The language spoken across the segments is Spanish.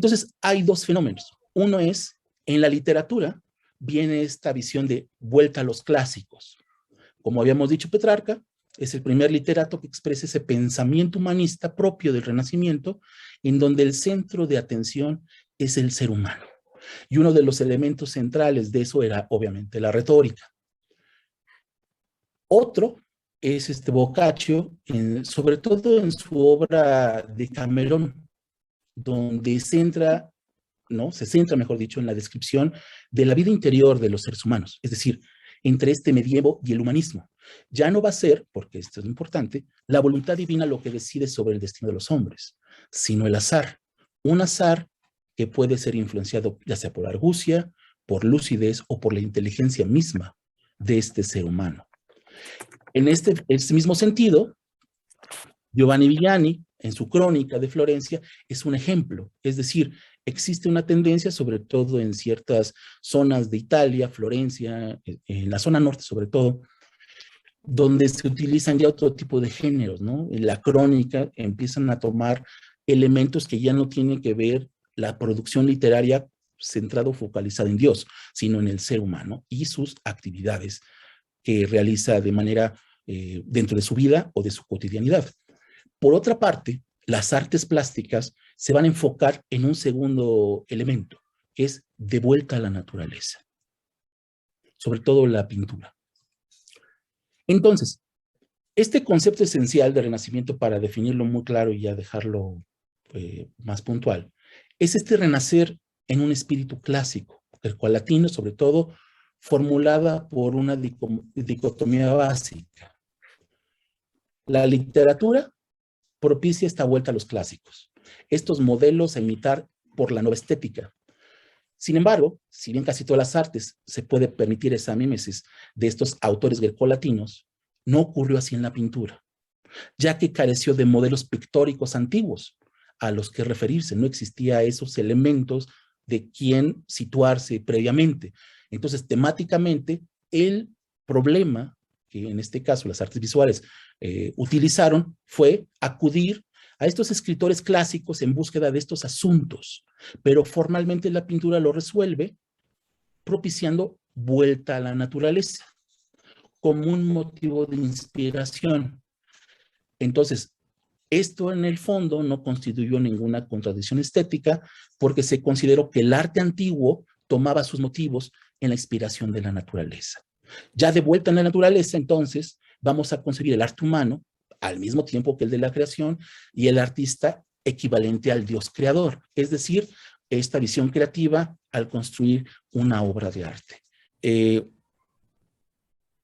Entonces, hay dos fenómenos. Uno es, en la literatura, viene esta visión de vuelta a los clásicos. Como habíamos dicho, Petrarca es el primer literato que expresa ese pensamiento humanista propio del Renacimiento, en donde el centro de atención es el ser humano. Y uno de los elementos centrales de eso era, obviamente, la retórica. Otro es Boccaccio, sobre todo en su obra de Camerón, donde se centra, mejor dicho, en la descripción de la vida interior de los seres humanos, es decir, entre este medievo y el humanismo. Ya no va a ser, porque esto es importante, la voluntad divina lo que decide sobre el destino de los hombres, sino el azar. Un azar que puede ser influenciado ya sea por argucia, por lucidez o por la inteligencia misma de este ser humano. En este mismo sentido, Giovanni Villani, en su crónica de Florencia, es un ejemplo. Es decir, existe una tendencia, sobre todo en ciertas zonas de Italia, Florencia, en la zona norte sobre todo, donde se utilizan ya otro tipo de géneros, ¿no? En la crónica empiezan a tomar elementos que ya no tienen que ver la producción literaria centrada o focalizada en Dios, sino en el ser humano y sus actividades que realiza de manera dentro de su vida o de su cotidianidad. Por otra parte, las artes plásticas se van a enfocar en un segundo elemento, que es de vuelta a la naturaleza, sobre todo la pintura. Entonces, este concepto esencial de Renacimiento, para definirlo muy claro y ya dejarlo más puntual, es este renacer en un espíritu clásico, grecolatino, sobre todo formulada por una dicotomía básica. La literatura propicia esta vuelta a los clásicos, estos modelos a imitar por la nueva estética. Sin embargo, si bien casi todas las artes se puede permitir esa mímesis de estos autores grecolatinos, no ocurrió así en la pintura, ya que careció de modelos pictóricos antiguos a los que referirse, no existía esos elementos de quién situarse previamente. Entonces, temáticamente, el problema que en este caso las artes visuales utilizaron fue acudir a estos escritores clásicos en búsqueda de estos asuntos, pero formalmente la pintura lo resuelve propiciando vuelta a la naturaleza como un motivo de inspiración. Entonces, esto en el fondo no constituyó ninguna contradicción estética porque se consideró que el arte antiguo tomaba sus motivos en la inspiración de la naturaleza. Ya de vuelta en la naturaleza, entonces, vamos a concebir el arte humano al mismo tiempo que el de la creación y el artista equivalente al Dios creador, es decir, esta visión creativa al construir una obra de arte.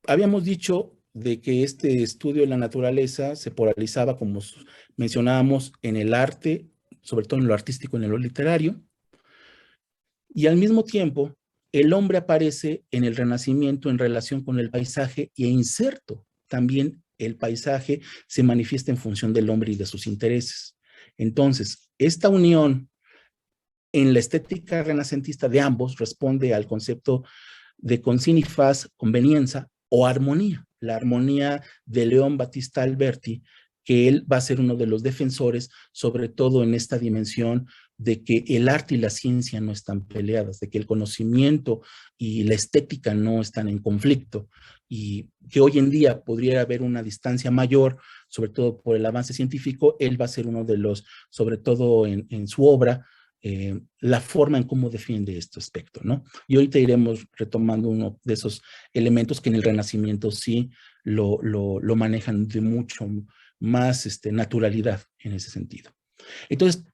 Habíamos dicho de que este estudio de la naturaleza se polarizaba, como mencionábamos, en el arte, sobre todo en lo artístico, en lo literario, y al mismo tiempo el hombre aparece en el Renacimiento en relación con el paisaje e inserto también el paisaje se manifiesta en función del hombre y de sus intereses. Entonces, esta unión en la estética renacentista de ambos responde al concepto de consinifaz, conveniencia o armonía. La armonía de León Battista Alberti, que él va a ser uno de los defensores, sobre todo en esta dimensión de que el arte y la ciencia no están peleadas, de que el conocimiento y la estética no están en conflicto, y que hoy en día podría haber una distancia mayor, sobre todo por el avance científico. Él va a ser uno de los, sobre todo en su obra, la forma en cómo defiende este aspecto, ¿no? Y ahorita iremos retomando uno de esos elementos que en el Renacimiento sí lo manejan de mucho más naturalidad en ese sentido. Entonces,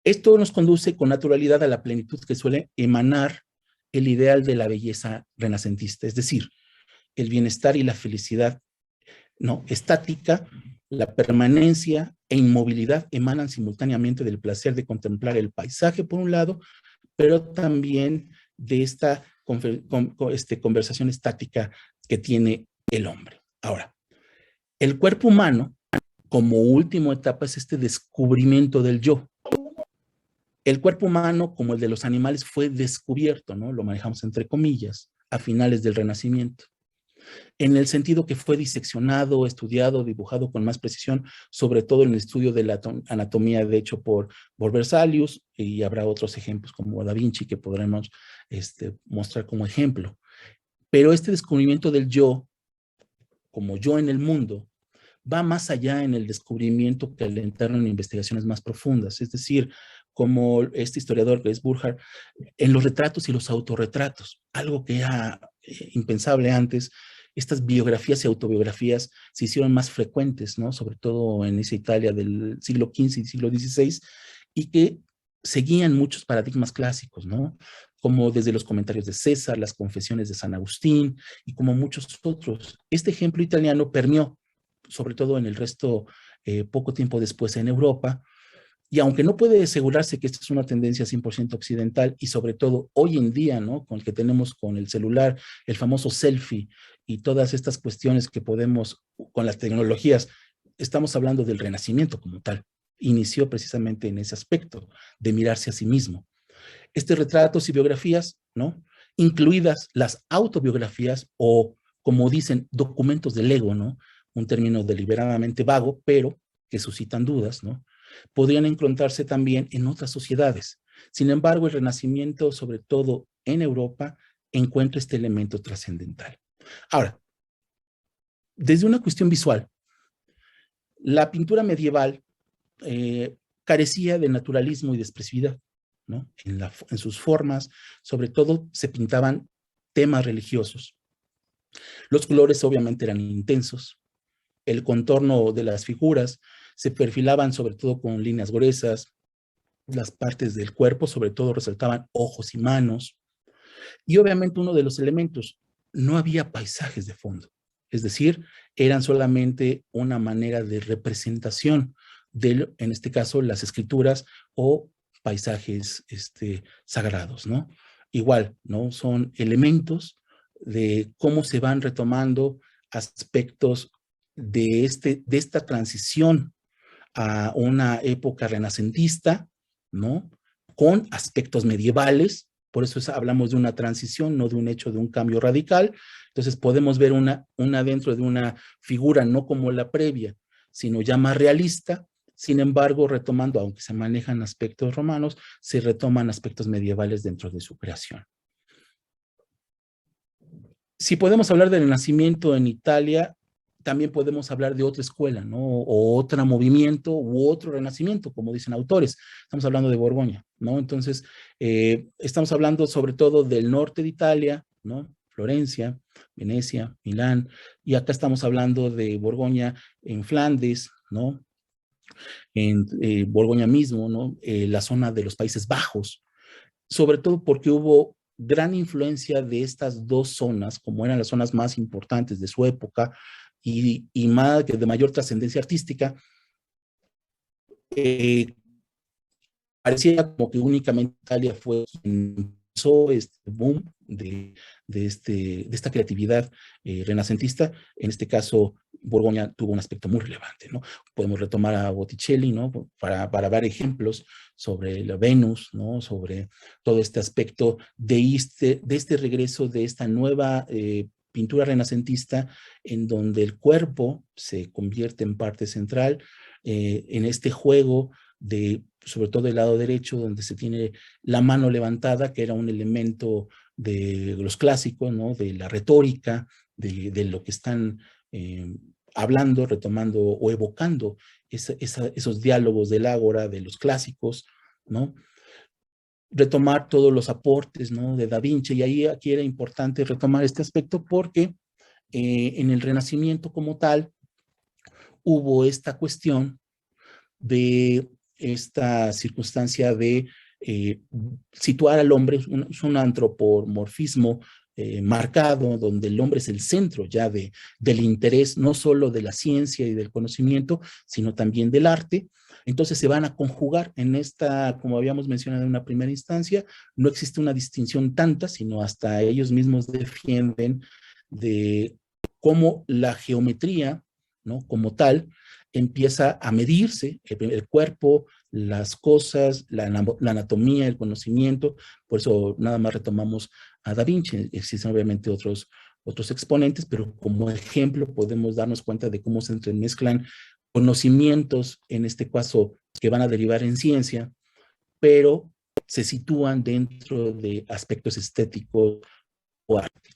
esto nos conduce con naturalidad a la plenitud que suele emanar el ideal de la belleza renacentista, es decir, el bienestar y la felicidad no estática, la permanencia e inmovilidad emanan simultáneamente del placer de contemplar el paisaje por un lado, pero también de esta conversación estática que tiene el hombre. Ahora, el cuerpo humano, como última etapa, es este descubrimiento del yo. El cuerpo humano, como el de los animales, fue descubierto, ¿no? Lo manejamos entre comillas, a finales del Renacimiento. en el sentido que fue diseccionado, estudiado, dibujado con más precisión, sobre todo en el estudio de la anatomía, de hecho, por Berzelius, y habrá otros ejemplos como Da Vinci que podremos mostrar como ejemplo. Pero este descubrimiento del yo, como yo en el mundo, va más allá en el descubrimiento que alentaron en investigaciones más profundas. Es decir, como este historiador que es Burckhardt, en los retratos y los autorretratos, algo que era impensable antes, estas biografías y autobiografías se hicieron más frecuentes, ¿no? Sobre todo en esa Italia del siglo XV y siglo XVI, y que seguían muchos paradigmas clásicos, ¿no? Como desde los comentarios de César, las confesiones de San Agustín, y como muchos otros. Este ejemplo italiano permeó, sobre todo en el resto, poco tiempo después en Europa, y aunque no puede asegurarse que esta es una tendencia 100% occidental, y sobre todo hoy en día, ¿no? Con el que tenemos con el celular, el famoso selfie y todas estas cuestiones que podemos, con las tecnologías, estamos hablando del renacimiento como tal. Inició precisamente en ese aspecto de mirarse a sí mismo. Retratos y biografías, ¿no? Incluidas las autobiografías o, como dicen, documentos del ego, ¿no? Un término deliberadamente vago, pero que suscitan dudas, ¿no? Podrían encontrarse también en otras sociedades. Sin embargo, el Renacimiento, sobre todo en Europa, encuentra este elemento trascendental. Ahora, desde una cuestión visual, la pintura medieval carecía de naturalismo y de expresividad, ¿no? En sus formas, sobre todo, se pintaban temas religiosos. Los colores obviamente eran intensos, el contorno de las figuras se perfilaban sobre todo con líneas gruesas, las partes del cuerpo sobre todo resaltaban ojos y manos, y obviamente uno de los elementos, no había paisajes de fondo, es decir, eran solamente una manera de representación de, en este caso, las escrituras o paisajes sagrados, ¿no? Igual, ¿no? Son elementos de cómo se van retomando aspectos de esta transición a una época renacentista, ¿no? Con aspectos medievales, por eso hablamos de una transición, no de un hecho de un cambio radical. Entonces podemos ver una dentro de una figura no como la previa, sino ya más realista. Sin embargo, retomando, aunque se manejan aspectos romanos, se retoman aspectos medievales dentro de su creación. Si podemos hablar del Renacimiento en Italia, también podemos hablar de otra escuela, ¿no? O otro movimiento u otro renacimiento, como dicen autores. Estamos hablando de Borgoña, ¿no? Entonces, estamos hablando sobre todo del norte de Italia, ¿no? Florencia, Venecia, Milán, y acá estamos hablando de Borgoña en Flandes, ¿no? En Borgoña mismo, ¿no? La zona de los Países Bajos, sobre todo porque hubo gran influencia de estas dos zonas, como eran las zonas más importantes de su época y más, de mayor trascendencia artística. Parecía como que únicamente Italia fue quien empezó este boom de esta creatividad renacentista. En este caso, Borgoña tuvo un aspecto muy relevante, ¿no? Podemos retomar a Botticelli, ¿no? Para dar ejemplos sobre la Venus, ¿no? Sobre todo este aspecto de este regreso de esta nueva pintura renacentista, en donde el cuerpo se convierte en parte central, en este juego de, sobre todo del lado derecho, donde se tiene la mano levantada, que era un elemento de los clásicos, ¿no? De la retórica, de lo que están hablando, retomando o evocando esos diálogos del ágora, de los clásicos, ¿no? Retomar todos los aportes, ¿no? De Da Vinci, y ahí aquí era importante retomar este aspecto porque en el Renacimiento como tal hubo esta cuestión de esta circunstancia de situar al hombre, es un antropomorfismo marcado, donde el hombre es el centro ya del interés, no solo de la ciencia y del conocimiento, sino también del arte. Entonces se van a conjugar en esta, como habíamos mencionado en una primera instancia, no existe una distinción tanta, sino hasta ellos mismos defienden de cómo la geometría, ¿no? Como tal, empieza a medirse el cuerpo, las cosas, la anatomía, el conocimiento. Por eso nada más retomamos a Da Vinci. Existen obviamente otros otros exponentes, pero como ejemplo podemos darnos cuenta de cómo se entremezclan conocimientos, en este caso, que van a derivar en ciencia, pero se sitúan dentro de aspectos estéticos o arte.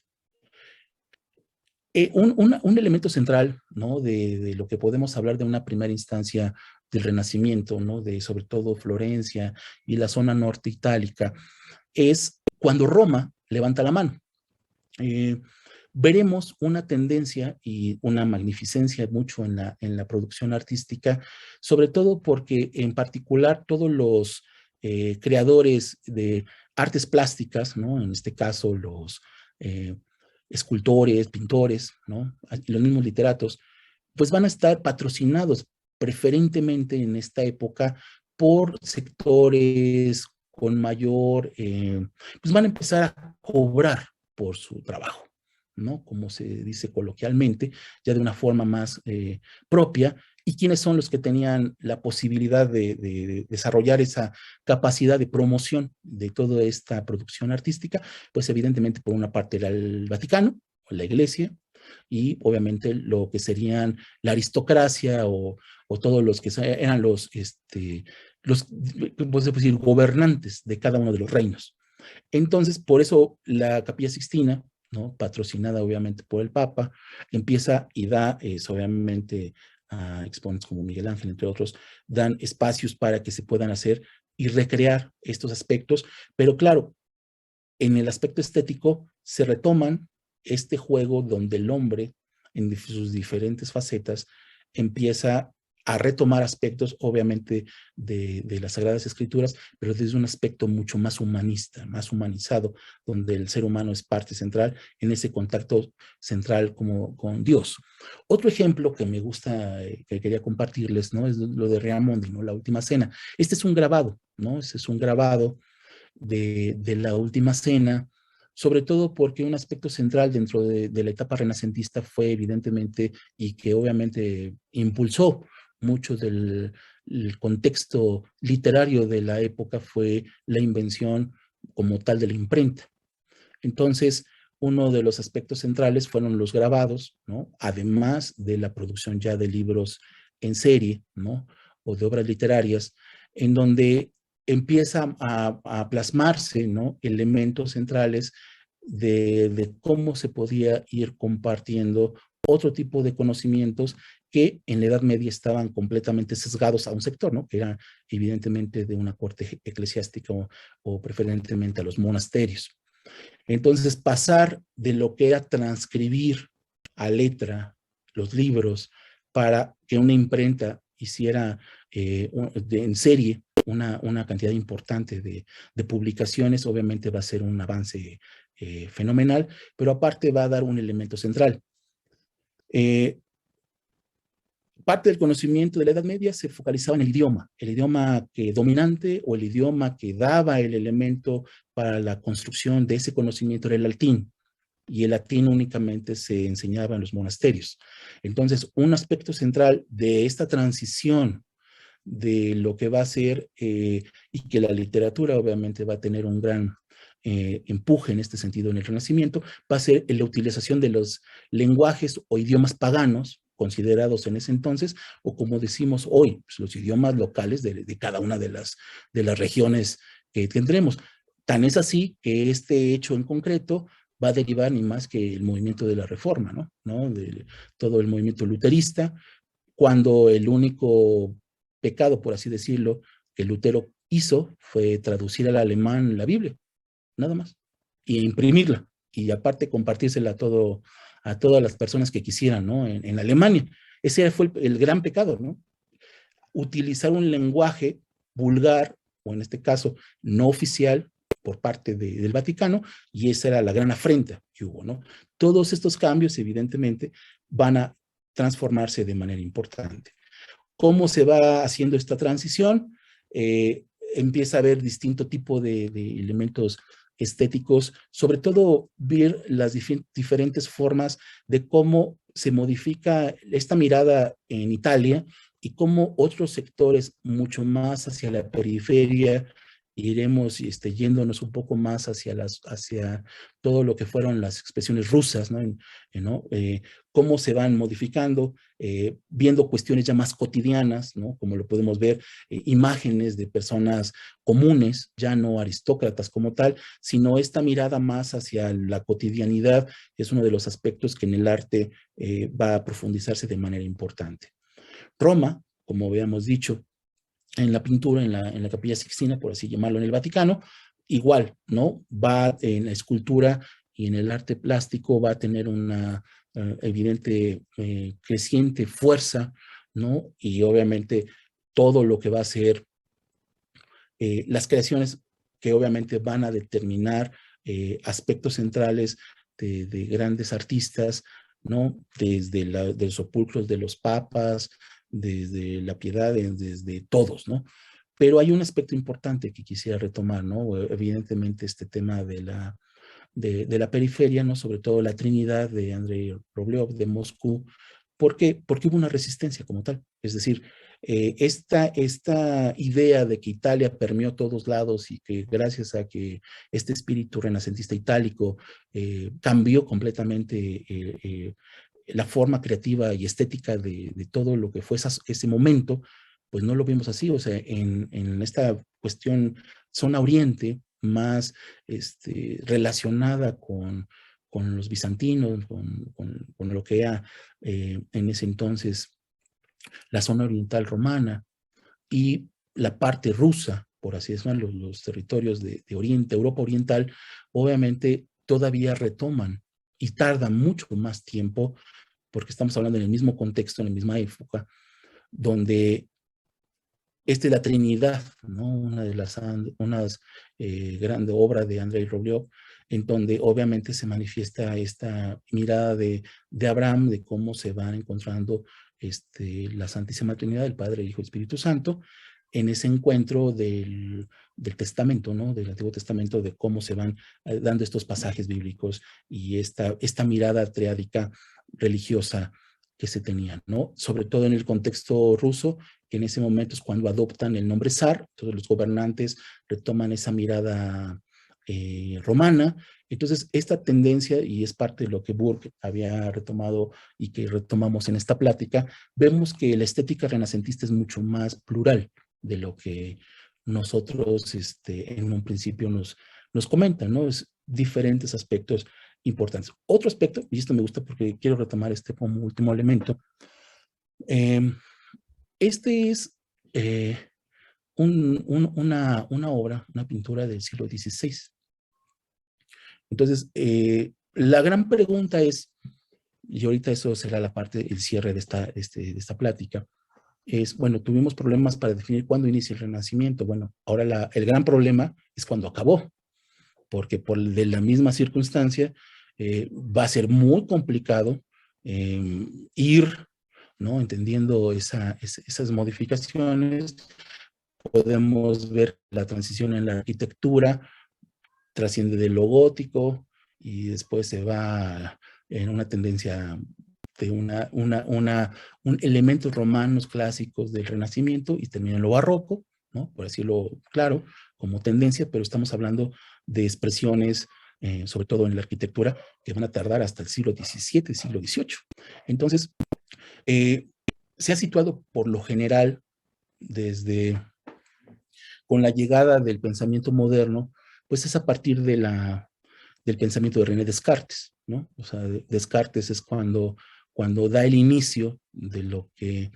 Un elemento central, ¿no? De lo que podemos hablar de una primera instancia del Renacimiento, ¿no? De sobre todo Florencia y la zona norte itálica, es cuando Roma levanta la mano. Veremos una tendencia y una magnificencia mucho en la producción artística, sobre todo porque en particular todos los creadores de artes plásticas, ¿no? En este caso los escultores, pintores, ¿no? Los mismos literatos, pues van a estar patrocinados preferentemente en esta época por sectores con mayor, pues van a empezar a cobrar por su trabajo, ¿no? Como se dice coloquialmente, ya de una forma más propia. ¿Y quiénes son los que tenían la posibilidad de desarrollar esa capacidad de promoción de toda esta producción artística? Pues evidentemente por una parte era el Vaticano, o la Iglesia, y obviamente lo que serían la aristocracia o todos los que eran los pues, decir, gobernantes de cada uno de los reinos. Entonces, por eso la Capilla Sixtina, ¿no? Patrocinada obviamente por el Papa, empieza y da, obviamente, a exponentes como Miguel Ángel, entre otros, dan espacios para que se puedan hacer y recrear estos aspectos, pero claro, en el aspecto estético se retoman este juego donde el hombre, en sus diferentes facetas, empieza a retomar aspectos, obviamente, de las Sagradas Escrituras, pero desde un aspecto mucho más humanista, más humanizado, donde el ser humano es parte central en ese contacto central como con Dios. Otro ejemplo que me gusta, que quería compartirles, ¿no? Es lo de Raimondi, ¿no? La Última Cena. Este es un grabado, ¿no? Este es un grabado de la Última Cena, sobre todo porque un aspecto central dentro de la etapa renacentista fue evidentemente y que obviamente impulsó mucho del contexto literario de la época fue la invención como tal de la imprenta. Entonces, uno de los aspectos centrales fueron los grabados, ¿no? Además de la producción ya de libros en serie, ¿no? O de obras literarias, en donde empieza a plasmarse, ¿no? Elementos centrales de cómo se podía ir compartiendo otro tipo de conocimientos que en la Edad Media estaban completamente sesgados a un sector, ¿no? Que era evidentemente de una corte eclesiástica o preferentemente a los monasterios. Entonces, pasar de lo que era transcribir a letra los libros para que una imprenta hiciera en serie una cantidad importante de publicaciones, obviamente va a ser un avance fenomenal, pero aparte va a dar un elemento central. Parte del conocimiento de la Edad Media se focalizaba en el idioma que dominante o el idioma que daba el elemento para la construcción de ese conocimiento era el latín, y el latín únicamente se enseñaba en los monasterios. Entonces, un aspecto central de esta transición de lo que va a ser y que la literatura obviamente va a tener un gran empuje en este sentido en el Renacimiento, va a ser la utilización de los lenguajes o idiomas paganos considerados en ese entonces, o como decimos hoy, pues, los idiomas locales de cada una de las regiones que tendremos. Tan es así que este hecho en concreto va a derivar ni más que el movimiento de la Reforma, ¿no? De todo el movimiento luterista, cuando el único pecado, por así decirlo, que Lutero hizo fue traducir al alemán la Biblia, nada más, y imprimirla, y aparte compartírsela a todas las personas que quisieran, ¿no? En Alemania. Ese fue el gran pecado, ¿no? Utilizar un lenguaje vulgar, o en este caso, no oficial, por parte del Vaticano, y esa era la gran afrenta que hubo, ¿no? Todos estos cambios, evidentemente, van a transformarse de manera importante. ¿Cómo se va haciendo esta transición? Empieza a haber distinto tipo de elementos estéticos, sobre todo ver las diferentes formas de cómo se modifica esta mirada en Italia y cómo otros sectores mucho más hacia la periferia iremos yéndonos un poco más hacia todo lo que fueron las expresiones rusas, ¿no? ¿no? Cómo se van modificando, viendo cuestiones ya más cotidianas, ¿no? Como lo podemos ver, imágenes de personas comunes, ya no aristócratas como tal, sino esta mirada más hacia la cotidianidad, es uno de los aspectos que en el arte va a profundizarse de manera importante. Roma, como habíamos dicho, en la pintura, en la Capilla Sixtina, por así llamarlo, en el Vaticano, igual, ¿no? Va en la escultura y en el arte plástico va a tener una evidente, creciente fuerza, ¿no? Y obviamente todo lo que va a ser las creaciones que obviamente van a determinar aspectos centrales de grandes artistas, ¿no? Desde de los sepulcros de los papas, desde la piedad, desde todos, ¿no? Pero hay un aspecto importante que quisiera retomar, ¿no? Evidentemente este tema de la periferia, ¿no? Sobre todo la Trinidad de Andrei Rublev de Moscú. ¿Por qué? Porque hubo una resistencia como tal. Es decir, esta idea de que Italia permeó todos lados y que gracias a que este espíritu renacentista itálico cambió completamente la forma creativa y estética de todo lo que fue ese momento, pues no lo vimos así. O sea, en esta cuestión zona oriente, más relacionada con los bizantinos, con lo que era en ese entonces la zona oriental romana y la parte rusa, por así decirlo, los territorios de Oriente, Europa Oriental, obviamente todavía retoman y tardan mucho más tiempo, porque estamos hablando en el mismo contexto, en la misma época, donde esta es la Trinidad, ¿no? Una de las grandes obras de Andrei Rublev, en donde obviamente se manifiesta esta mirada de Abraham, de cómo se van encontrando la Santísima Trinidad, el Padre, el Hijo y el Espíritu Santo, en ese encuentro del Testamento, ¿no? Del Antiguo Testamento, de cómo se van dando estos pasajes bíblicos y esta mirada triádica religiosa que se tenían, ¿no? Sobre todo en el contexto ruso, que en ese momento es cuando adoptan el nombre zar, todos los gobernantes retoman esa mirada romana. Entonces, esta tendencia, y es parte de lo que Burke había retomado y que retomamos en esta plática, vemos que la estética renacentista es mucho más plural de lo que nosotros en un principio nos comentan, ¿no? Es diferentes aspectos importantes. Otro aspecto, y esto me gusta porque quiero retomar como último elemento, este es una obra, una pintura del siglo XVI. Entonces, la gran pregunta es, y ahorita eso será la parte, el cierre de esta plática, es, bueno, tuvimos problemas para definir cuándo inicia el Renacimiento. Bueno, ahora el gran problema es cuándo acabó, porque de la misma circunstancia va a ser muy complicado ir, ¿no? Entendiendo esas modificaciones. Podemos ver la transición en la arquitectura, trasciende de lo gótico y después se va en una tendencia de un elementos romanos clásicos del Renacimiento y termina en lo barroco, ¿no? Por decirlo claro, como tendencia, pero estamos hablando de expresiones, sobre todo en la arquitectura, que van a tardar hasta el siglo XVII, siglo XVIII. Entonces, se ha situado por lo general desde con la llegada del pensamiento moderno, pues es a partir del pensamiento de René Descartes, ¿no? O sea, Descartes es cuando da el inicio de lo que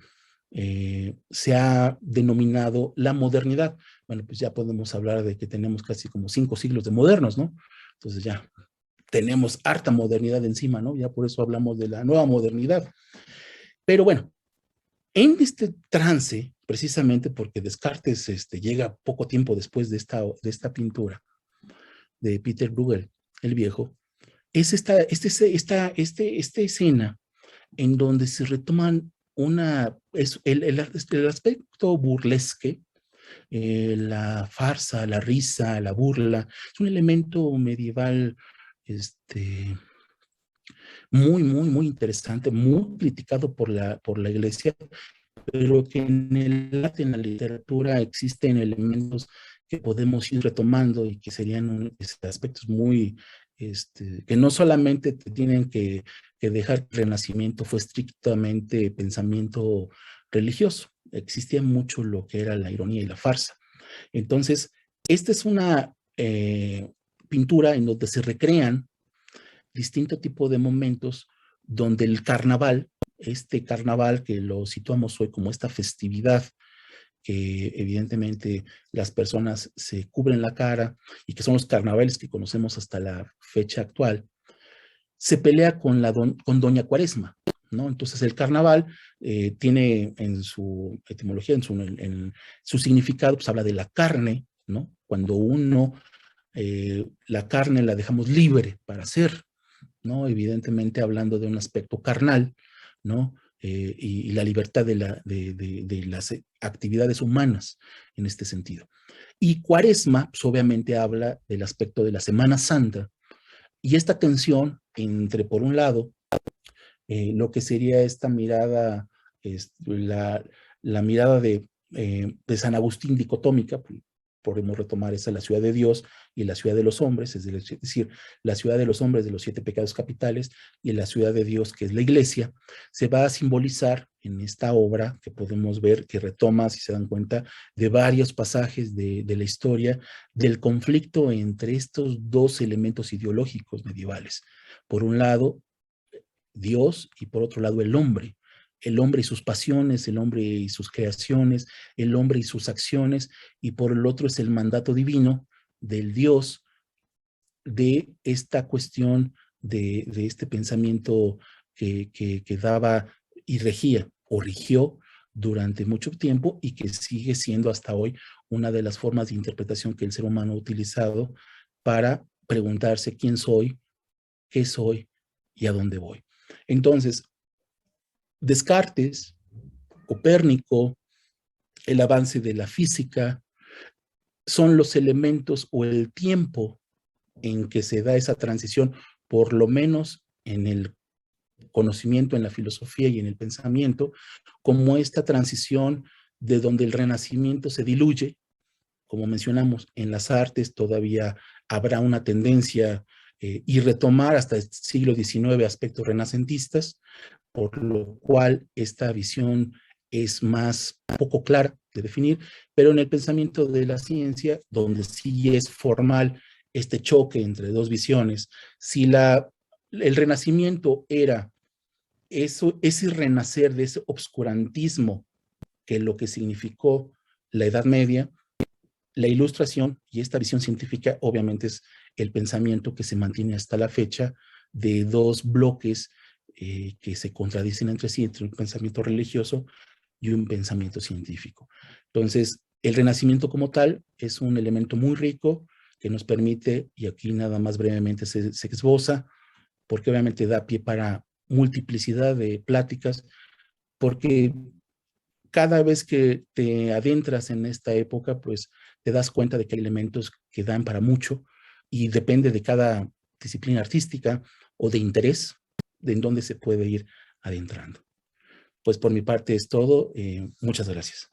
se ha denominado la modernidad. Bueno, pues ya podemos hablar de que tenemos casi como 5 siglos de modernos, ¿no? Entonces ya tenemos harta modernidad encima, ¿no? Ya por eso hablamos de la nueva modernidad. Pero bueno, en este trance, precisamente porque Descartes llega poco tiempo después de esta pintura de Peter Bruegel, el viejo, es esta escena en donde se retoman el aspecto burlesque, la farsa, la risa, la burla, es un elemento medieval muy, muy, muy interesante, muy criticado por la iglesia, pero que en el arte, en la literatura, existen elementos que podemos ir retomando y que serían aspectos muy, que no solamente te tienen que dejar que el Renacimiento fue estrictamente pensamiento religioso, existía mucho lo que era la ironía y la farsa. Entonces, esta es una pintura en donde se recrean distinto tipo de momentos donde el carnaval, este carnaval que lo situamos hoy como esta festividad que evidentemente las personas se cubren la cara y que son los carnavales que conocemos hasta la fecha actual, se pelea con Doña Cuaresma, ¿no? Entonces el carnaval tiene en su etimología, en su significado, pues habla de la carne, ¿no? Cuando la carne la dejamos libre para hacer, ¿no? Evidentemente hablando de un aspecto carnal, ¿no? Y la libertad de las actividades humanas en este sentido. Y Cuaresma, pues obviamente habla del aspecto de la Semana Santa y esta tensión entre, por un lado, lo que sería esta mirada, la mirada de San Agustín dicotómica, podemos retomar esa, la ciudad de Dios y la ciudad de los hombres, es decir, la ciudad de los hombres de los 7 pecados capitales y la ciudad de Dios, que es la iglesia, se va a simbolizar en esta obra que podemos ver, que retoma, si se dan cuenta, de varios pasajes de la historia del conflicto entre estos dos elementos ideológicos medievales. Por un lado, Dios y por otro lado el hombre y sus pasiones, el hombre y sus creaciones, el hombre y sus acciones, y por el otro es el mandato divino del Dios de esta cuestión de este pensamiento que daba y regía o rigió durante mucho tiempo y que sigue siendo hasta hoy una de las formas de interpretación que el ser humano ha utilizado para preguntarse quién soy, qué soy y a dónde voy. Entonces, Descartes, Copérnico, el avance de la física, son los elementos o el tiempo en que se da esa transición, por lo menos en el conocimiento, en la filosofía y en el pensamiento, como esta transición de donde el Renacimiento se diluye, como mencionamos, en las artes todavía habrá una tendencia y retomar hasta el siglo XIX aspectos renacentistas, por lo cual esta visión es más poco clara de definir, pero en el pensamiento de la ciencia, donde sí es formal este choque entre dos visiones, si el renacimiento era eso, ese renacer de ese obscurantismo que lo que significó la Edad Media, la ilustración y esta visión científica obviamente es el pensamiento que se mantiene hasta la fecha de dos bloques que se contradicen entre sí, entre un pensamiento religioso y un pensamiento científico. Entonces, el Renacimiento como tal es un elemento muy rico que nos permite, y aquí nada más brevemente se esboza, porque obviamente da pie para multiplicidad de pláticas, porque cada vez que te adentras en esta época, pues te das cuenta de que hay elementos que dan para mucho y depende de cada disciplina artística o de interés de en dónde se puede ir adentrando. Pues por mi parte es todo. Muchas gracias.